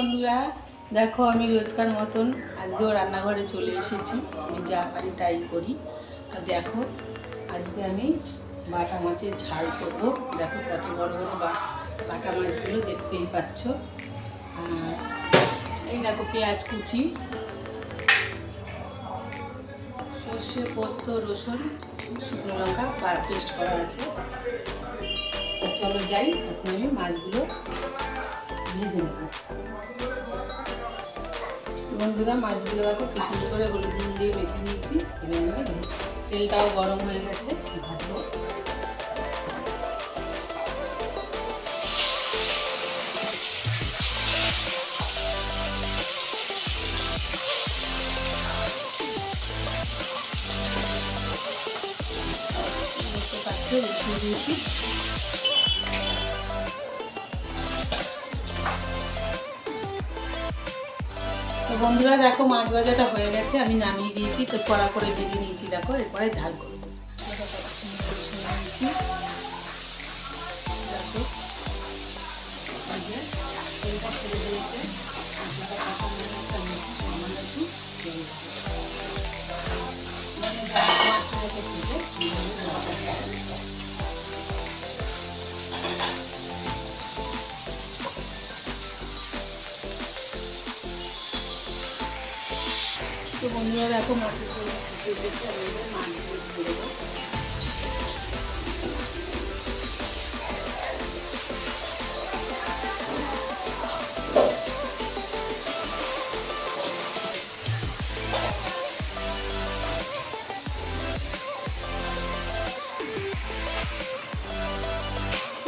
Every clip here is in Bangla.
বন্ধুরা, দেখো আমি রোজকার মতন আজকেও রান্নাঘরে চলে এসেছি। আমি যা পারি তাই করি। আর দেখো আজকে আমি বাটা মাছের ঝাল করব। দেখো কত বড় বড় বাটা মাছগুলো দেখতেই পাচ্ছ। এই দেখো পেঁয়াজ কুচি, সর্ষে, পোস্ত, রসুন, শুকনো লঙ্কা পেস্ট করা আছে। চলো যাই, এখন আমি মাছগুলো ভেজে নেব। বন্ধুরা, মাছগুলো দেখো কি সুন্দর করে হলুদ নুন দিয়ে মেখে নিয়েছি। এবার আমি তেলটাও গরম হয়ে গেছে, ভাজবো। দেখতে পাচ্ছ উঠিয়ে দিয়েছি। তো বন্ধুরা দেখো মাছ ভাজাটা হয়ে গেছে, আমি নামিয়ে দিয়েছি। তো কড়া করে ভেজে নিয়েছি। দেখো এরপরে ঝাল করবো। নিয়েছি দেখো তেলটা ছেড়ে দিয়েছে। তো বন্ধুরা দেখো মাছের ঝোল দিয়েছি, আমি মাছগুলো দিয়ে দেবো।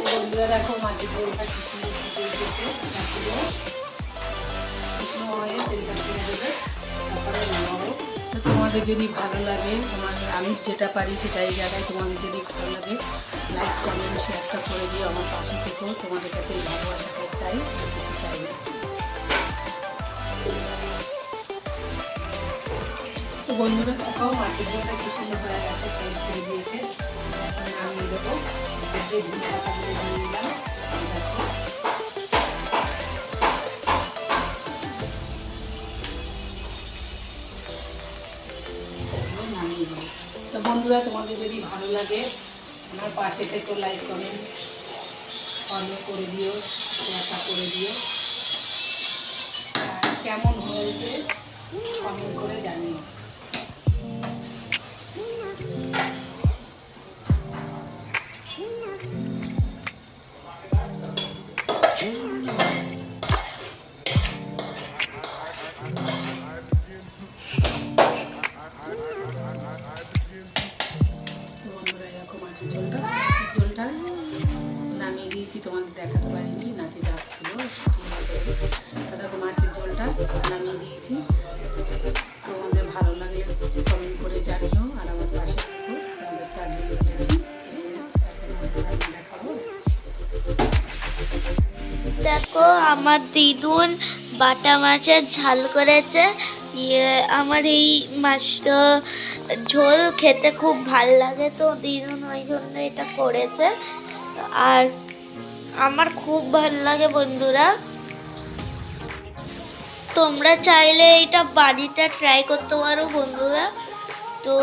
বন্ধুরা দেখো মাছের ঝোলটা কি সুন্দর ফুটে উঠেছে। শুকনো হয়ে তেলটা ছেড়ে দেবে, তারপরে নামাবো। তোমাদের যদি ভালো লাগে, আমি যেটা পারি সেটাই জায়গায়, তোমাদের যদি ভালো লাগে লাইক কমেন্ট শেয়ারটা করে দিও। আমার পাশে থেকেও তোমাদের কাছে ভালোবাসাটা চাই, কিছু চাই না। তো বন্ধুরা দেখো মাছের ঝোলটা কি সুন্দর হয়ে গেছে, তেল ছেড়ে দিয়েছে। এখন নামিয়ে দেবো। ধনে পাতাগুলো দিয়ে দিলাম। দেখো নামিয়ে দেবো। তো বন্ধুরা, তোমাদের যদি ভালো লাগে আমার পাশে থেকে লাইক কমেন্ট ফলো করে দিও, শেয়ারটা করে দিও। আর কেমন হয়েছে কমেন্ট করে জানিও। ঝোলটা নামিয়ে দিয়েছি, তোমাদের দেখাতে পারিনি, নাতি ডাকছিল দেখো মাছের ঝোলটা নামিয়ে দিয়েছি। তোমাদের ভালো লাগলে কমেন্ট করে জানিও, আর আমার পাশে থাকো। তোমাদের পাঠিয়ে দিয়েছি। দেখো আমার দিদুন বাটা মাছের ঝাল করেছে। আমার এই মাছটা ঝোল খেতে খুব ভাল লাগে, তো দিদুন ওই জন্য এটা করেছে। আর আমার খুব ভাল লাগে বন্ধুরা। তোমরা চাইলে এটা বাড়িতে ট্রাই করতে পারো বন্ধুরা। তো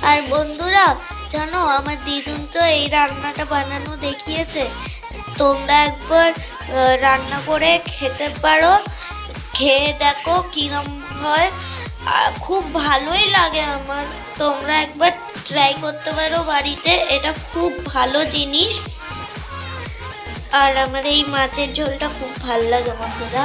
আর বন্ধুরা জানো, আমার দিদুন তো এই রান্নাটা বানানো দেখিয়েছে। তোমরা একবার রান্না করে খেতে পারো, খেয়ে দেখো কিরম হয়। খুব ভালোই লাগে আমার। তোমরা একবার ট্রাই করতে পারো বাড়িতে, এটা খুব ভালো জিনিস। আর আমার এই মাছের ঝোলটা খুব ভালো লাগে বন্ধুরা।